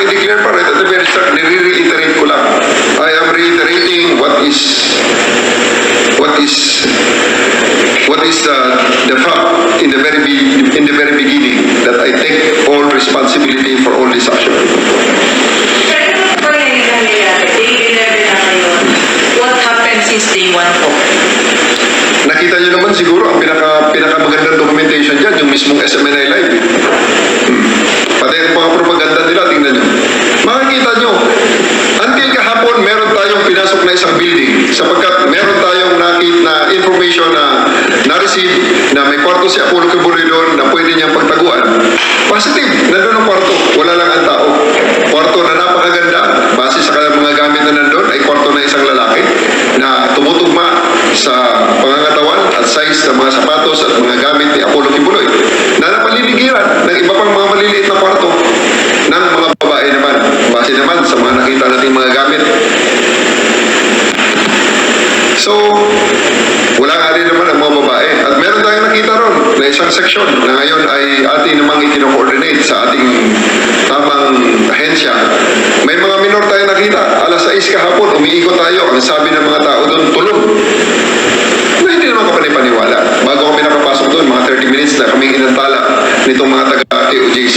i-declare pa right at the very start, nire-reiterate ko lang. I am reiterating what is the fact in the very beginning, that I take all responsibility for all this action. What happened since day 1 po? Nakita nyo naman siguro ang pinakamagandang documentation dyan, yung mismong SMNI Live. Pati yung mga propaganda nila, tingnan nyo. Makikita nyo, until kahapon, meron tayong pinasok na isang building sapagkat meron tayong nakita na information na na-receive na may kwarto si Apollo Kibuloy doon na pwede niyang pagtaguan. Positive, nandun ang kwarto, wala lang ang tao. Kwarto na napakaganda, base sa mga gamit na nandun, ay kwarto na isang lalaki na tumutugma sa pangangatawan at size ng mga sapatos at mga gamit ni Apollo Kibuloy na napaliligiran ng iba pang mga maliliit na kwarto ng mga babae naman, base naman sa mga nakita nating mga gamit. So, wala nga rin naman ang mga babae. At meron tayong nakita ron na isang section na ngayon ay ating namang ikino-coordinate sa ating tamang ahensya. May mga minor tayo nakita. Alas 6 kahapon, umiikot tayo. Ang sabi ng mga tao doon, tulog. Na hindi naman kapanipaniwala. Bago kami nakapasok doon, mga 30 minutes na kaming inantala nitong mga taga-AOJC.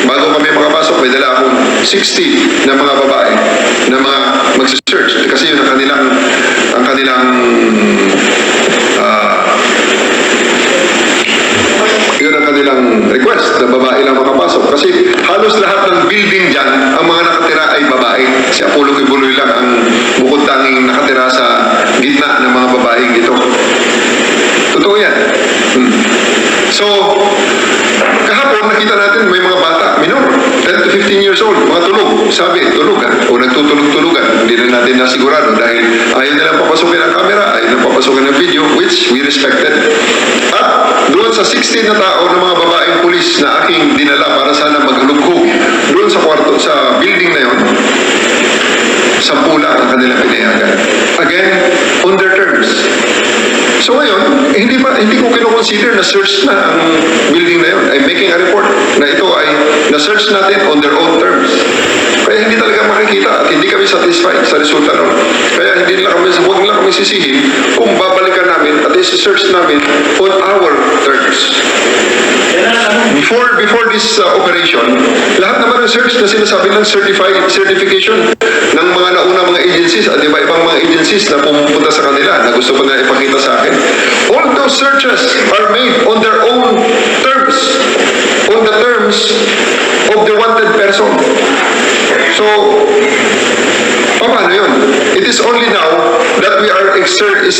Bago kami makapasok, may dala akong 60 na mga babae na mga magsa-search. Kasi yun ang kanilang request na babae lang makapasok. Kasi halos lahat ng building dyan, ang mga nakatira ay babae. Si Apollo Kibuloy lang ang bukod tanging nakatira sa gitna ng mga babaeng ito. Totoo yan. So, kahapon nakita natin may mga bata, minor, 10 to 15 years old, mga tulog. Sabi, tulog ha? O nagtutulog-tulugan. Hindi na natin nasigurado dahil ayaw nilang papasukin ang camera, ayaw nilang papasukin ang video, which we respected. At doon sa 16 na tao ng mga babaeng pulis na aking dinala para sana maglugkog doon sa kwarto, sa building na yon, 10 lang ang kanilang pinayagan. Again, on their terms. So ngayon, hindi ko kino-consider na search na ang building na yun. I'm making a report na ito ay na-search natin on their own terms. Kaya hindi talaga makikita at hindi kami satisfied sa resulta nun. Kaya huwag lang kami sisihin kung babalikan namin at isi-search namin on our terms. Before this operation, lahat naman ng search na sinasabi ng certification ng mga nauna mga agencies at iba-ibang mga agencies na pumunta sa kanila na gusto pa na ipakita sa akin. All those searches are made on their own terms, on the terms of the wanted person. So, paano yun? It is only now that we are asserting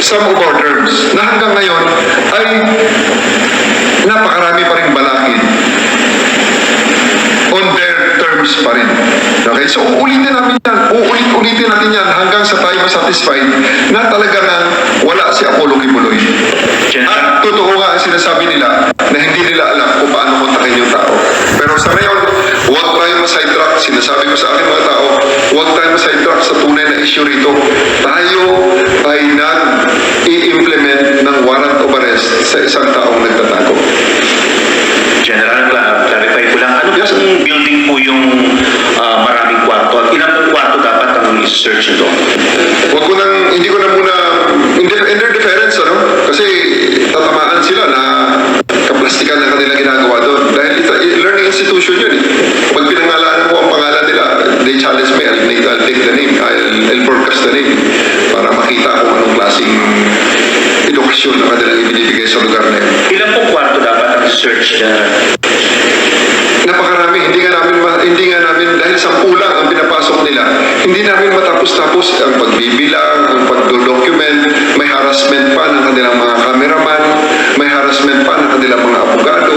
some of our terms na hanggang ngayon ay napakarami pa rin balakid on their terms pa rin. Okay? So, uulitin natin yan hanggang sa tayo satisfied na talaga na wala si Apollo Kibuloy. At totoo nga ang sinasabi nila na hindi nila alam kung paano kontakin yung tao. Pero sa ngayon, huwag tayo ma-sidetrack. Sinasabi ko sa aking mga tao, huwag tayo ma-sidetrack sa tunay na issue rito. Tayo ay i-implement ng warrant of arrest sa isang taong nagtatago. General, clarify ko lang, ano Yes, yung building po yung maraming kwarto? At ilang kwarto dapat ang i-search nito? Hindi ko na muna, in their defense, kasi tatamaan sila na kaplastikan na kanila ginagawa doon. Dahil learning institution yun eh. Pag pinangalanan mo ang pangalan nila, they challenge me, I'll take the name, I'll broadcast the name para makita kung anong klaseng edukasyon na kanilang ibinibigay sa lugar na yun. Ilang pong kwarto dapat ang i-search dyan? Napakarami, hindi nga namin dahil 10 lang ang pinapasok nila, hindi namin matapos-tapos ang pagbibilang, ang pagdodocument, may harassment pa ng kanilang mga cameraman, may harassment pa ng kanilang mga abogado.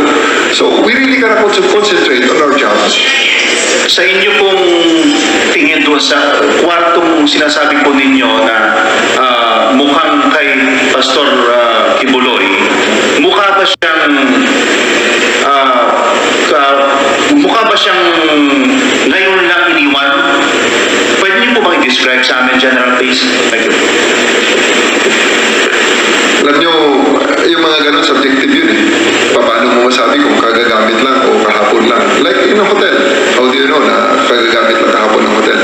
So, we really cannot concentrate on our jobs. Sa inyo pong tingin doon sa kwartong sinasabi po ninyo na mukhang kay Pastor Kibuloy, mukha ba siyang ngayon lang iniwan? Pwede niyo po bang i-describe sa amin, General Pace? Thank you. Alam nyo, yung mga ganun subjective yun eh. Paano mo masabi kung kagagamit lang o kahapon lang. Like in a hotel. How do you know na kagagamit lang kahapon ng hotel?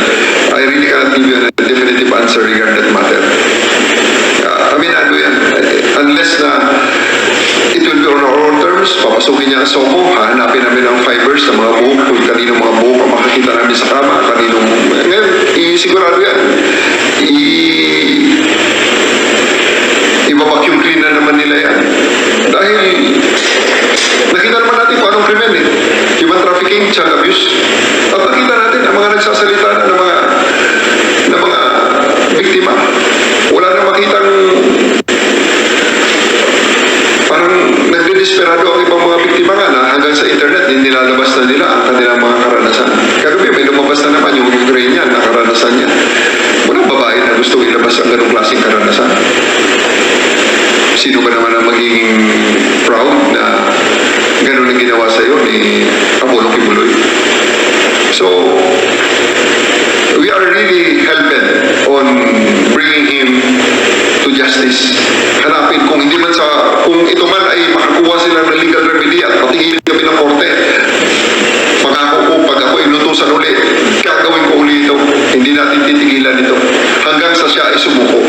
I really cannot give you a definitive answer regarding that matter. Aminado yan. Unless na it will be on our own terms, papasukin niya ang SOCO, hahanapin namin ang fibers ng mga buhok, kung kaninong mga buhok ang makakita namin sa kama, kaninong... Ngayon, sigurado yan. I-vacuum clean na naman nila yan. Dahil nakita naman natin kung anong krimen eh. Human trafficking, child abuse. At nakita natin ang mga nagsasalita ng mga biktima. Wala na makitang parang nagdidesperado ang ibang mga biktima nga na hanggang sa internet nilalabas na nila ang kanilang mga karanasan. Kagabi may lumabas na naman yung Ukrainian na karanasan niya. Walang babae na gusto ilabas ang ganong klaseng karanasan. Sino ba naman ang magiging proud na gano'n ang ginawa sa iyo ni Apollo Kibuloy? So, we are really hell-bent on bringing him to justice. Hanapin kung hindi man kung ito man ay makakuha sila ng legal remedy at patingin kami ng korte. Pangako ko, pag ako inutusan ulit, gagawin ko ulit ito. Hindi natin titigilan ito hanggang sa siya ay sumuko.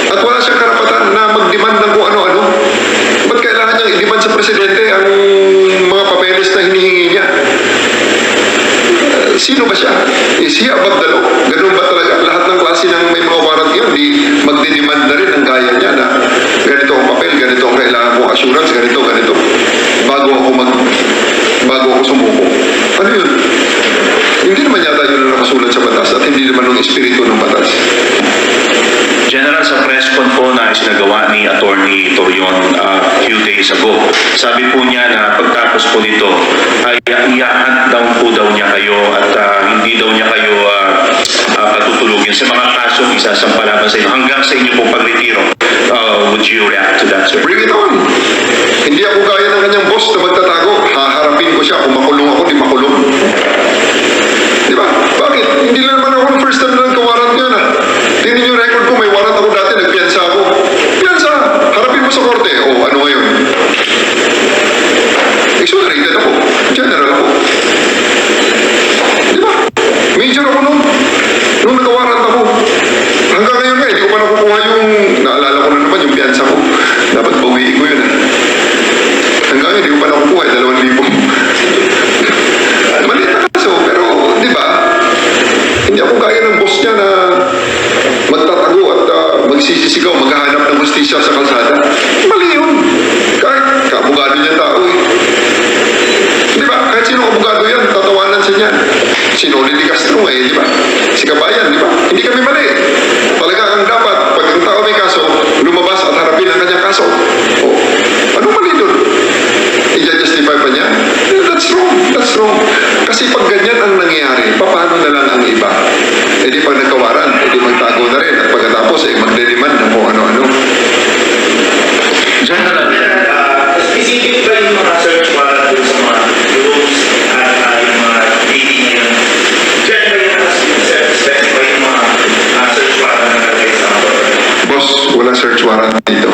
At wala siyang karapatan na mag-demand ng kung ano-ano. Ba't kailangan niyang i-demand sa presidente ang mga papeles na hinihingi niya? Sino ba siya? Is he above the law? Ganun ba talaga? Lahat ng klase ng may mga warrant yun, di magdidemand na rin ang gaya niya na ganito ang papel, ganito ang kailangan kong assurance, ganito. Bago ako sumuko. Ano yun? Hindi naman yata yun ang nakasulat sa batas at hindi naman ng espiritu ng batas. General, sa press con po na isinagawa ni Attorney Torion few days ago, sabi po niya na pagtapos po nito ay i-hunt down po daw niya kayo at hindi daw niya kayo patutulugin sa mga kasong isasampalaban sa inyo hanggang sa inyo pong pagretiro. Would you react to that, sir? Bring it on! Hindi ako gaya ng kanyang boss na magtatago. Haharapin ko siya. Kung makulong ako, di makulong. Di ba? Bakit? Hindi na naman ako ng first time na nagkawarant niya na. Tingnan yung record ko, may warrant ako dati, nagpiyansa ako. Piyansa! Harapin mo sa korte. O, ano ngayon? Exonerated ako. General ako. Di ba? Major ako noon. Nung nagkawarant ako. Hanggang ngayon nga, hindi ko pa nakukuha yung, naalala ko na naman yung piyansa ko. Dapat bawiin ko yun. Hanggang ngayon, hindi ko pa nakukuha, 2,000. Maliit na kaso, pero, di ba? Hindi ako gaya ng boss niya na magtatago at magsisisigaw, maghahanap ng justisya sa kalsada. Mali yun. Kahit kaabogado niya tao eh. Di ba? Kahit sino abogado yan, tatawanan siya niyan. Si Noli Di Castro eh, di ba? Si Kabayan, di ba? Hindi kami mali. Talaga ang dapat, pag ang tao may kaso, lumabas at harapin ang kanyang kaso. O, ano mali doon? I-justify pa niya? That's wrong. That's wrong. Kasi pag ganyan ang nangyayari, paano na lang ang iba? E di pag nagkawaran, e di magtago na rin. At pagkatapos, magde-demand na kung ano-ano. General, Specific ba yung mga search warrant dun sa mga rooms at yung mga dating yun? Diyan ba yung specify yung mga search warrant na nalagay sa mga? Boss, wala search warrant dito.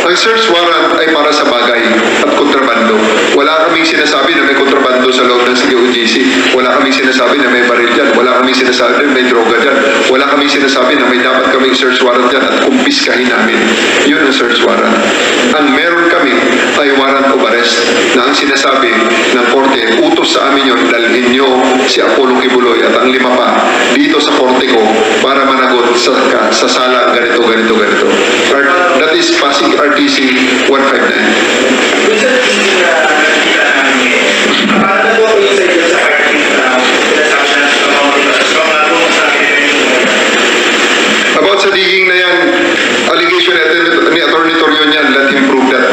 Ang search warrant ay para sa bagay at kontrabando. Wala kaming sinasabi na may kontrabando sa loob ng COGC. Wala kaming sinasabi na may baril dyan. Wala kaming sinasabi na may droga dyan. Wala kaming sinasabi na may dapat kaming search warrant dyan at kumpiskahin namin. Yun ang search warrant. Ang meron kami ay warrant of arrest na ang sinasabi ng korte, utos sa amin yun, dalhin nyo si Apollo Kibuloy at ang 5 pa dito sa korte ko para managot sa sala ganito. That is Pasig RTC 159. Dun sa tingin na nakita namin ngayon, paano po ako yung sa'yo sa article na pinasabi na sa mga kung sa akin About sa digging na yan, allegation ni Attorney Torion yan, let him prove that.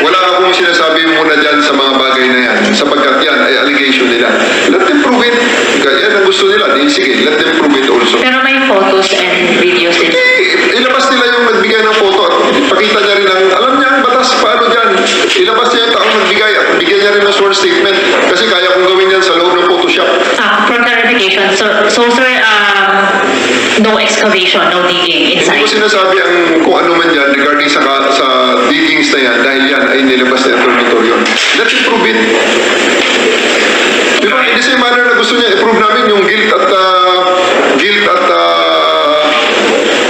Wala akong sinasabi muna dyan sa mga bagay na yan, sapagkat yan ay allegation nila. Let them prove it. Yan ang gusto nila. Di, sige, let them prove it also. Pero may photos and videos din. Ilabas nila yung nagbigay ng photo at pakita niya rin ang, alam niya ang batas, paano dyan. Ilabas niya yung taong nagbigay at bigyan niya rin ng sworn statement kasi kaya kong gawin yan sa loob ng Photoshop. For clarification, so sir, no excavation, no digging Hindi inside. ko sinasabi ang kung ano man yan regarding sa diggings na yan dahil yan ay nilabas na Atty. Torion. Let's improve it. Di ba, in the same manner na gusto niya i-prove namin yung guilt at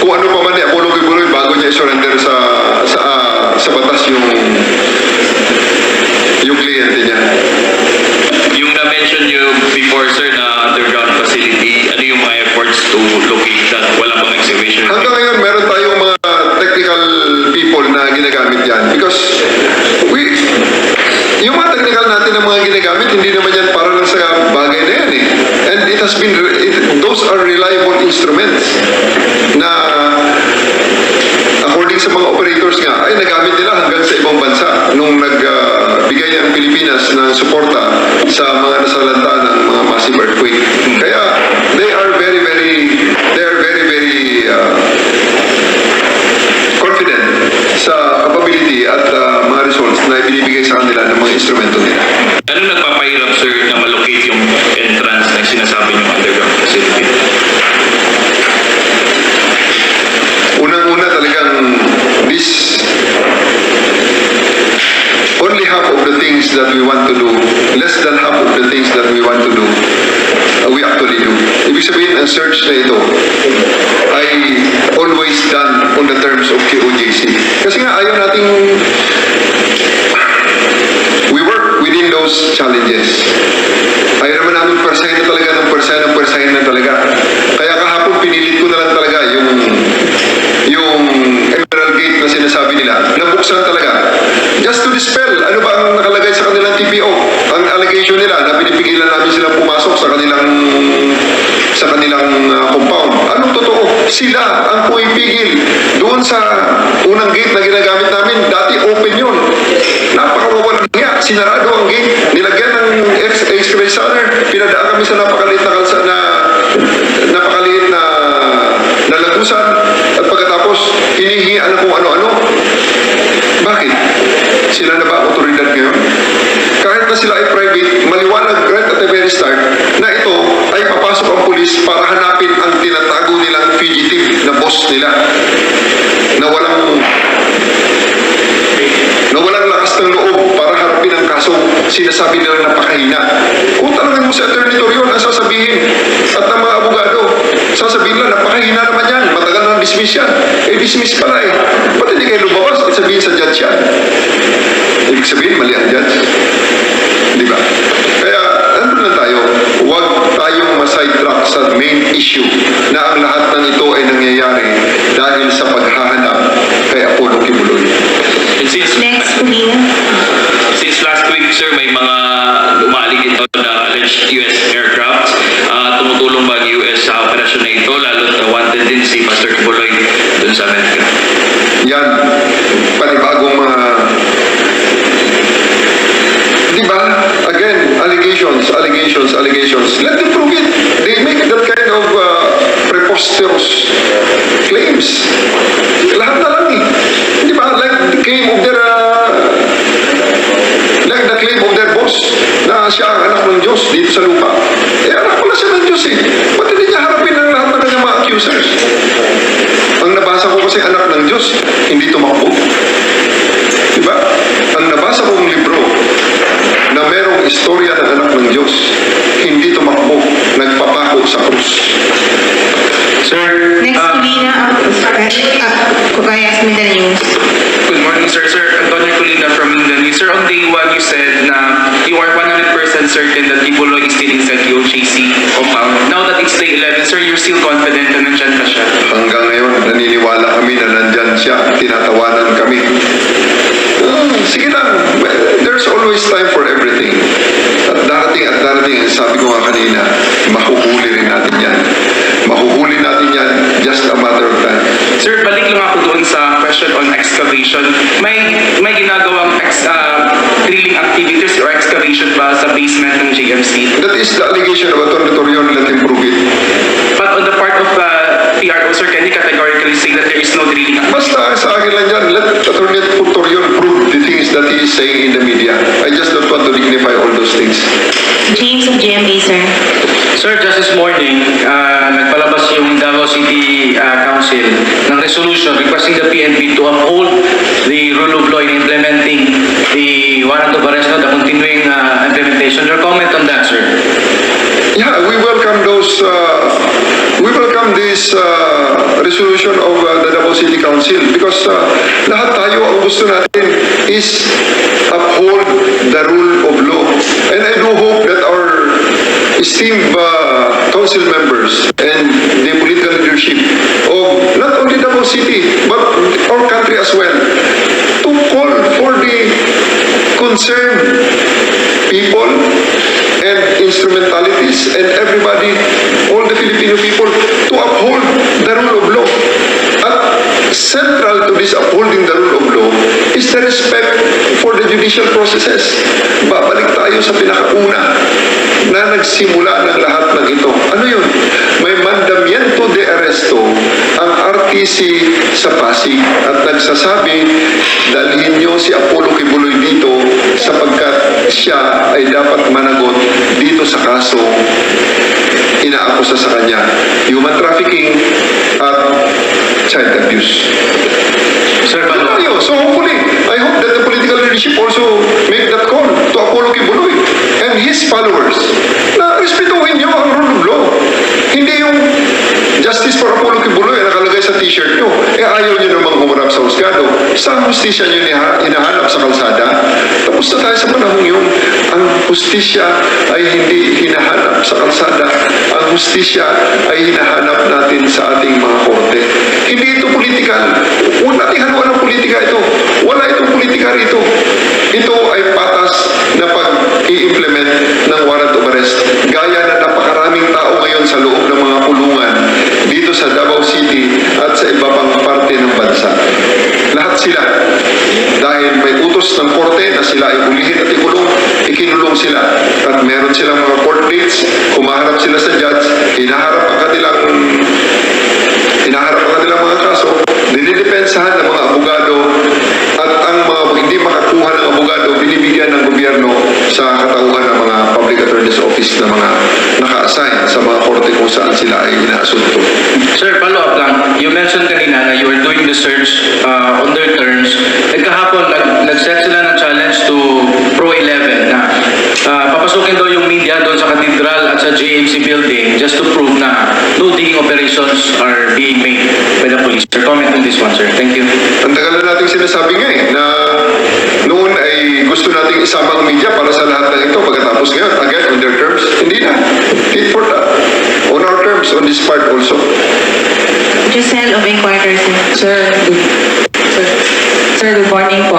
kung ano pa man ni Apollo Kibuloy bago niya i-surrender sa batas yung kliyente niya. Yung na-mention nyo before, sir, na underground facility, ano yung mga efforts to locate that? Wala bang excavation? Hanggang ngayon, meron tayong mga technical people na ginagamit yan. Because yung mga technical natin na mga ginagamit, hindi naman yan para lang sa bagay na yan eh. And it has been, those are reliable instruments na according sa mga operators nga, ay nagamit nila hanggang sa ibang bansa nung nagbigay ang Pilipinas ng suporta sa mga nasalanta ng mga massive earthquake. Kaya, they are very confident sa capability at mga results na ibinibigay sa kanila ng mga instrumento nila. Ano nagpapahirap, sir, na malocate yung entrance na sinasabi yung underground facility? Unang-una talagang only half of the things that we want to do, less than half of the things that we want to do, we actually do. Ibig sabihin, ang search na ito ay always done on the terms of QOJC. Kasi nga, ayaw nating we work within those challenges. Ayaw naman namin persahin na talaga ng persahin na talaga. Kaya kahapon, pinilit ko na lang talaga yung Emerald Gate na sinasabi nila, nabuksan talaga. Just to dispel, ano ba ang nakalagay sa kanilang TPO? Ang allegation nila na pinipigilan namin silang pumasok sa kanilang compound. Anong totoo? Sila ang pumipigil doon sa unang gate na ginagamit namin. Dati open yun. Napakawawalang niya. Sinarado ang gate. Nilagyan ng X-ray scanner. Pinadaan kami sa napakaliit na lagusan. At pagkatapos, hinihingian kung ano-ano. Bakit? Sila na ba ang otoridad ngayon? Kahit na sila ay private, maliwanag right at the very start na ito ay papasok ang pulis para hanapin ang tinatago nilang fugitive na boss nila na walang lakas ng loob para harapin ang kaso. Sinasabi nila napakahina. Kung talagang mo si Atty. Torion ang sasabihin at ng mga abogado, sasabihin nila napakahina naman yan, matagal na dismiss yan. Dismiss pala eh. Ba't hindi kayo lumabas at sabihin sa judge yan? Ibig sabihin, mali ang judge. Di ba? Kaya, nandun lang tayo. Huwag tayong ma-sidetrack sa main issue na ang lahat ng ito ay nangyayari dahil sa paghahanap kay Apollo Kibuloy. And Next, Pumila. since last week, sir, may mga lumalig ito na alleged US aircraft. Tumutulong ba ang US sa operasyon na ito? Lalo na wanted din si Pastor Kibuloy dun sa Amerika. Yan, panibagong mga... Di ba? Again, allegations. Let them prove it. They make that kind of preposterous claims. Lahat na lang eh. Di ba? Like the claim of their boss na siya ang anak ng Diyos dito sa lupa. Anak pala siya ng Diyos eh. Ba't hindi niya harapin ang lahat ng kanyang mga accusers? Ang nabasa ko kasi anak ng Diyos, hindi tumakbo. Diba? Ang nabasa kong libro na merong istorya ng anak ng Diyos, hindi tumakbo, nagpapako sa krus. Sir, Next, Pumila. Kubayas Mindanao News. Good morning, sir. Sir, Antonio Colina from Mindanao. Sir, on day 1, you said na you are 100% certain that Kibuloy is still inside the OJC compound. Now that it's day 11, sir, you're still confident na nandyan pa siya? Hanggang ngayon, naniniwala kami na nandyan siya, tinatawanan kami. Sige lang, there's always time for everything. At darating, sabi ko nga kanina, mahuhuli rin natin yan. Mahuhuli natin yan, just a matter of time. Sir, balik lang ako doon sa question on excavation. May ginagawang drilling activities or excavation ba sa basement ng JMC? That is the allegation of Atty. Torion, let him prove it. But on the part of PRO, sir, can you categorically say that there is no drilling activity? Basta sa akin lang yan, let Atty. Torion prove the things that he is saying in the media. I just don't want to dignify all those things. James of GMA, sir. Sir, just this morning, nagpalabas yung Davao City Council ng resolution requesting the PNP to uphold the rule of law warrant of arrest, no, the continuing implementation. Your comment on that, sir? Yeah, we welcome those. We welcome this resolution of the Davao City Council because lahat tayo ang gusto natin is uphold the rule of law. And I do hope that our esteemed council members and the political leadership of not only Davao City but our country as well to call for the concerned people and instrumentalities and everybody, all the Filipino people, to uphold the rule of law. At central to this upholding the rule of law is the respect for the judicial processes. Babalik tayo sa pinakauna na nagsimula ng lahat ng ito. Ano yun? May mandamiento de arresto ang RTC sa Pasig at nagsasabi, dalhin niyo si Apollo Kibuloy dito sapagkat siya ay dapat managot dito sa kaso inaakusa sa kanya, human trafficking at child abuse. Sir, Ano yun? So hopefully, I hope that the political leadership also make that call to Apollo Kibuloy and his followers na respetuhin niyo ang rule of law. Hindi yung justice for Apollo Kibuloy na nakalagay sa t-shirt niyo. Ayaw niyo namang humarap sa husgado. Sa hustisya niyo hinahanap sa kalsada. Tapos na tayo sa panahon yun. Ang hustisya ay hindi hinahanap sa kalsada. Ang hustisya ay hinahanap natin sa ating mga korte. Hindi ito politikal. Huwag natin haluan ng politika ito. Wala itong politika rito. Ito ay patas na pag-i-implement ng warrant of arrest. Gaya na napakaraming tao ngayon sa loob ng mga kulungan dito sa Davao City at sa iba pang parte ng bansa. Lahat sila. Dahil may utos ng korte na sila ay ulihin at ikinulong sila. At meron silang mga court dates, humaharap sila sa judge, hinaharap ang kanilang mga kaso, dinidepensahan ng mga abogado at ang mga hindi makakuha ng abogado, binibigyan ng gobyerno sa katauhan ng mga public attorney's office na mga naka-assign sa mga korte kung saan sila ay inaasunto. Sir, follow up lang. You mentioned kanina na you were doing the search on their terms. Eh kahapon, nag-set sila ng challenge to Pro 11 na papasukin daw yung media doon sa Cathedral at sa JMC building just to prove na no digging operations are being made by the police. Sir, comment on this one, sir. Thank you. Ang tagal na natin sinasabi nga na noon ay gusto nating isama ang media para sa lahat ng ito. Pagkatapos ngayon, again, on their terms, hindi na. Tit for that. On our terms, on this part also. Giselle of Inquirer, sir. Sir, good morning po.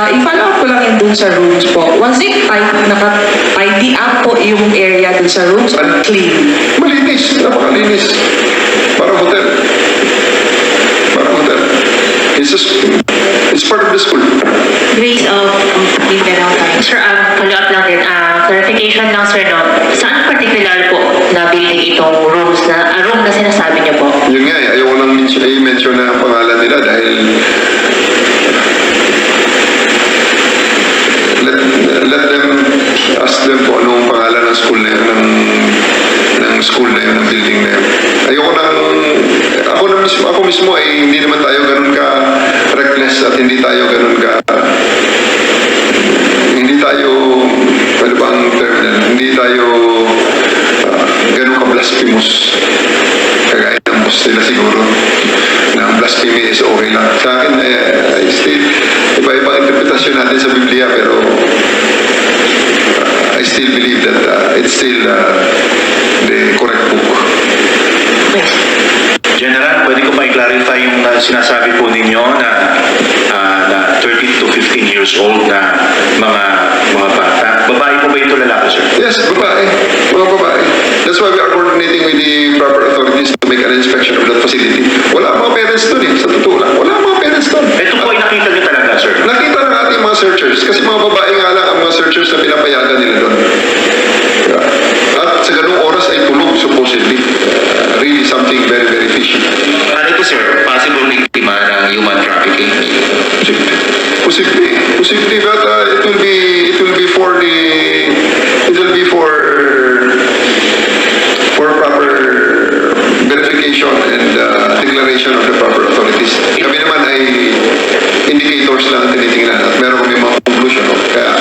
I-follow up ko lang yung dun sa rooms po. Was it naka-tidy up po yung area dun sa rooms or clean? Malinis. Napakalinis. Parang hotel. It's part of the school. Grace of Mindanao Times. Sir, follow up lang din. Clarification lang, sir, no? Saan particular po na building itong room na sinasabi niyo po? Yun nga, ayoko nang i-mention na ang pangalan nila dahil let them ask them po anong pangalan ng school na yun, ng school na yun, ng building na yun. Ayoko nang, ako mismo ay hindi naman tayo ganun ka reckless at hindi tayo, ano ba ang term yan? Hindi tayo ganun ka blasphemous. Kagaya ng boss nila siguro na ang blasphemy is okay lang. Sa akin, iba-ibang interpretasyon natin sa Biblia pero I still believe that it's still the correct book. General, pwede ko ba i-clarify yung sinasabi po ninyo na 13 to 15 years old na mga bata? Babae po ba ito, lalaki, sir? Yes, babae. Mga babae. That's why we are coordinating with the proper authorities to make an inspection of that facility. Wala mga parents doon eh. Sa totoo lang. Wala mga parents doon. Ito po ay nakita niyo talaga, sir? Nakita ng ating mga searchers. Kasi mga babae nga lang ang mga searchers na pinapayagan nila doon. Yeah. At sa ganung oras ay tulog, supposedly. Really something very, very fishy. Ano ito, sir? Possible biktima ng human trafficking? Posible, but it will be for proper verification and declaration of the proper authorities. Kami naman ay indicators lang ang tinitingnan at meron kami mga conclusion. Kaya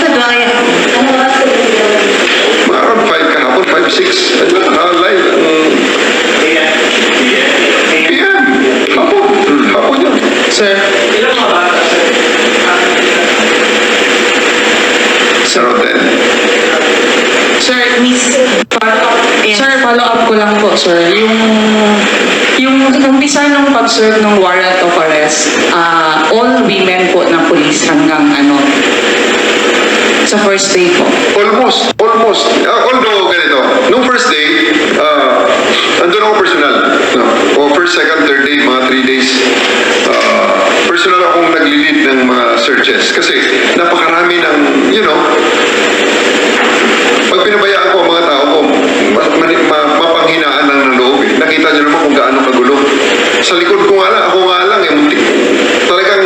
Kaduaya. Mga around 5 kahapon, 5, 6. Live. PM. Hapon. Hapon yun. Sir, Ilang mga bata, sir? Around 10. sir, Miss, yes. Sir, follow up ko lang po, sir. Yung umpisa ng pag-serve ng warrant of arrest, all women po na police hanggang sa first day po. Almost. Although, ganito, nung first day, andun ako personal. No? O first, second, third day, mga 3 days, personal akong nag-lead ng mga searches. Kasi napakarami ng, pag pinabayaan ko ang mga tao ko, mapanghinaan lang ng loob. Nakita niyo naman kung gaano kagulo. Sa likod ko nga lang, ako nga lang, muntik. Talagang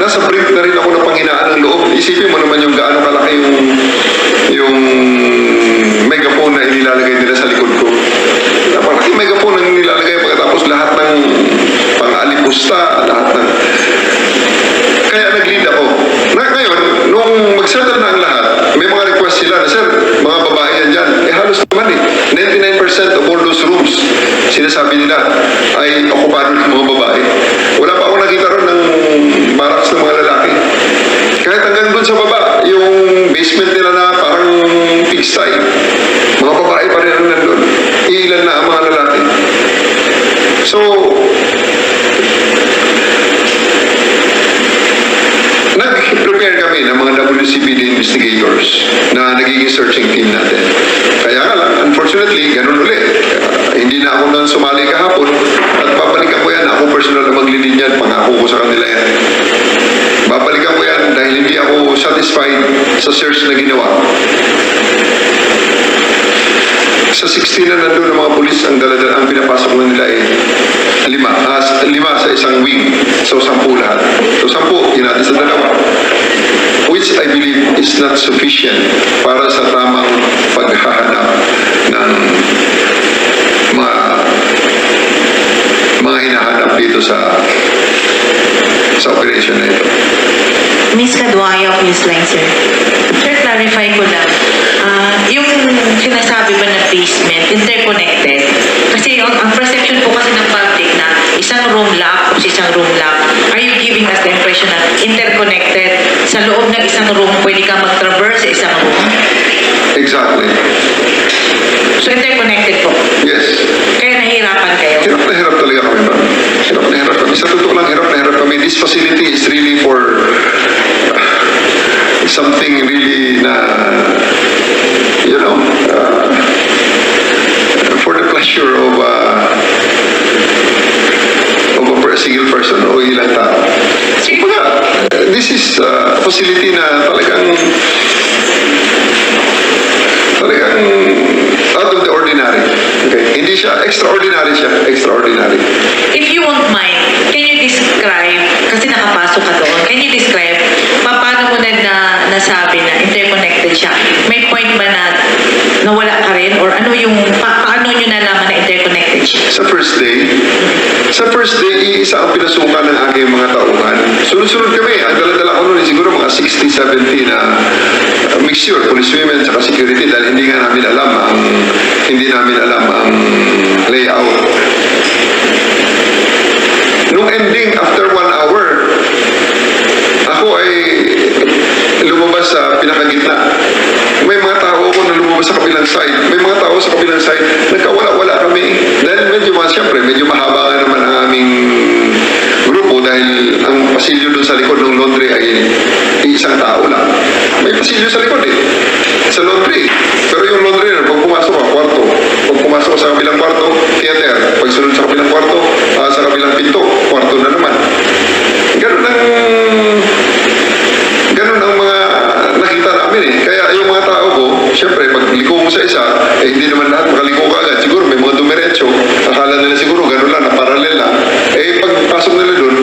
nasa brief na rin ako ng panghinaan ng loob. Isipin mo naman yung gaano kalaki yung megaphone na inilalagay nila sa likod ko. Napakalaking megaphone na inilalagay pagkatapos lahat ng pang-alipusta, lahat ng... Kaya nag-lead ako. Ngayon, nung mag-settle na ang lahat, may mga request sila na, sir, mga babae yan dyan. Halos naman 99% of all those rooms, sinasabi nila, ay okupado ng mga babae. Wala pa ako nakita ron ng barracks ng mga lalaki. Kahit hanggang dun sa baba, yung basement nila na parang pigsty, mga babae pa rin ang nandun. Ilan na ang mga lalaki. So, nag-prepare kami ng mga WCPD investigators na nagiging searching team natin. Kaya nga lang, unfortunately, ganun ulit. Hindi na ako nang sumali kahapon at babalikan ko yan. Ako personal na maglilid yan. Pangako ko sa kanila yan. Babalikan ko yan dahil hindi ako satisfied sa search na ginawa. Sa 16 na nandun ng mga polis, ang daladala, ang pinapasok na nila ay 5 sa isang wing. So, 10 lahat. So, 10, yun natin sa dalawa. Which I believe is not sufficient para sa tamang paghahanap ng mga hinahanap dito sa operation na ito. Miss Kaduaya of Newsline, sir. Sir, clarify ko lang. Yung sinasabi ba na basement, interconnected? Kasi ang perception po kasi ng public na isang room lock o isang room lock, are you giving us the impression na interconnected? Sa loob ng isang room, pwede ka mag-traverse sa isang room? Exactly. So, interconnected po. Yes. Kaya nahihirapan kayo? Hirap na hirap talaga kami, ma'am. Hirap na hirap kami. Sa totoo lang, hirap na hirap kami. This facility is really for something really na, for the pleasure of a single person o ilang tao. Kumbaga, this is a facility na talagang out of the ordinary. Okay? Hindi siya, extraordinary siya. Extraordinary. If you won't mind, can you describe, kasi nakapasok ka doon, can you describe, paano mo nasabi na interconnected siya? May point ba na nawala ka rin? Or ano yung, paano nyo nalaman na interconnected siya? Sa first day, iisa ang pinasukan ng aking mga tauhan. Sunod-sunod kami. Ang dala-dala ko noon, siguro mga 60, 70 na mixture, police women, saka security, dahil hindi namin alam ang layout. Nung ending, after 1 hour, ako ay lumabas sa pinakagitna. May mga tao ko na lumabas sa kabilang side. May mga tao sa kabilang side, nagkawala-wala kami. Dahil medyo mahaba nga naman ang aming grupo dahil ang pasilyo doon sa likod ng laundry ay isang tao lang. May pasilyo sa likod sa laundry. Pero yung laundry na, pag pumasok ka, kwarto. Pag pumasok sa kabilang kwarto, theater. Pag sunod sa kabilang kwarto, sa kabilang pinto, kwarto na naman. Ganun ang mga nakita namin Kaya yung mga tao ko, syempre, pag liko mo sa isa, hindi naman lahat makaliko ka agad. Siguro may mga dumiretso. Akala nila siguro ganun lang, na parallel lang. Pagpasok nila dun,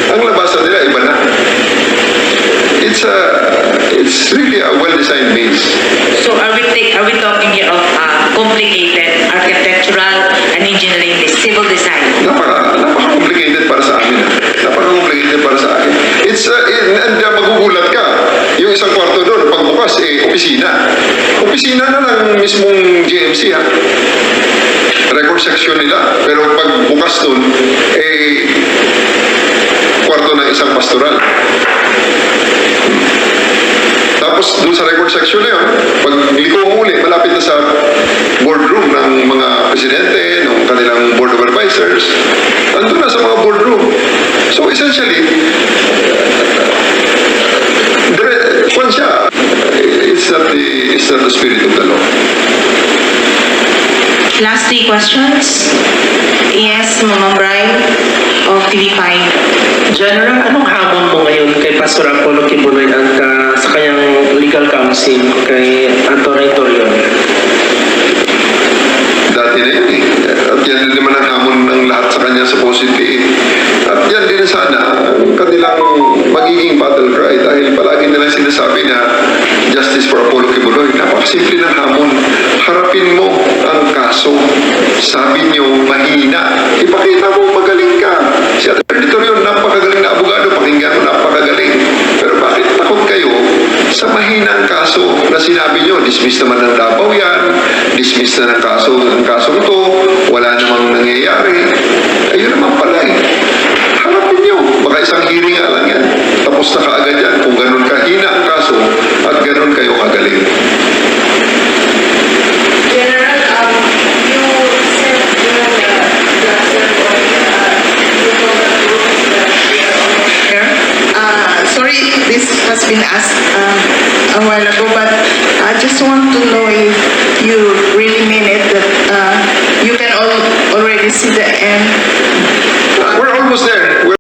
ang labasan nila, iba na. It's really a well-designed maze. So are we talking here of complicated architectural and engineering, civil design? Napaka-complicated para sa amin. Napaka-complicated para sa akin. And magugulat ka. Yung isang kwarto doon, pagbuka, bukas, opisina. Opisina na lang mismong GMC, ha? Record section nila. Pero pag bukas nun, kwarto ng isang pastoral. Tapos doon sa record section na yun, pag liko mo uli, malapit na sa boardroom ng mga presidente, ng kanilang board of advisors, nandun na sa mga boardroom. So essentially, kung siya, it's not the spirit of the law. Last 3 questions. Yes, Mama Brian of TV5. General, anong hamon mo ngayon kay Pastor Apollo Kibuloy at sa kanyang legal counsel kay Atty. Torion? Dati na yun, At yan din naman ang hamon ng lahat sa kanya supposedly. At yan din sana ang kanilang magiging battle cry dahil palagi nilang sinasabi na justice for Apollo Kibuloy. Napakasimple ng hamon. Harapin mo ang kaso. Sabi niyo, mahina. Ipakita mo magaling ka. Si Atty. Torion, napakagaling na abogado. Pakinggan mo, napakagaling. Pero bakit takot kayo sa mahinang kaso na sinabi niyo? Dismiss naman ng Davao yan. Dismiss na ng kaso ito. Wala namang nangyayari. Ayun naman pala Harapin niyo. Baka isang hearing nga lang yan. Tapos na kaagad yan. Kung ganun kahina ang kaso at ganun kayo kagaling. General, you said during the ceremony, Sorry, this has been asked a while ago, but I just want to know if you really mean it that you can already see the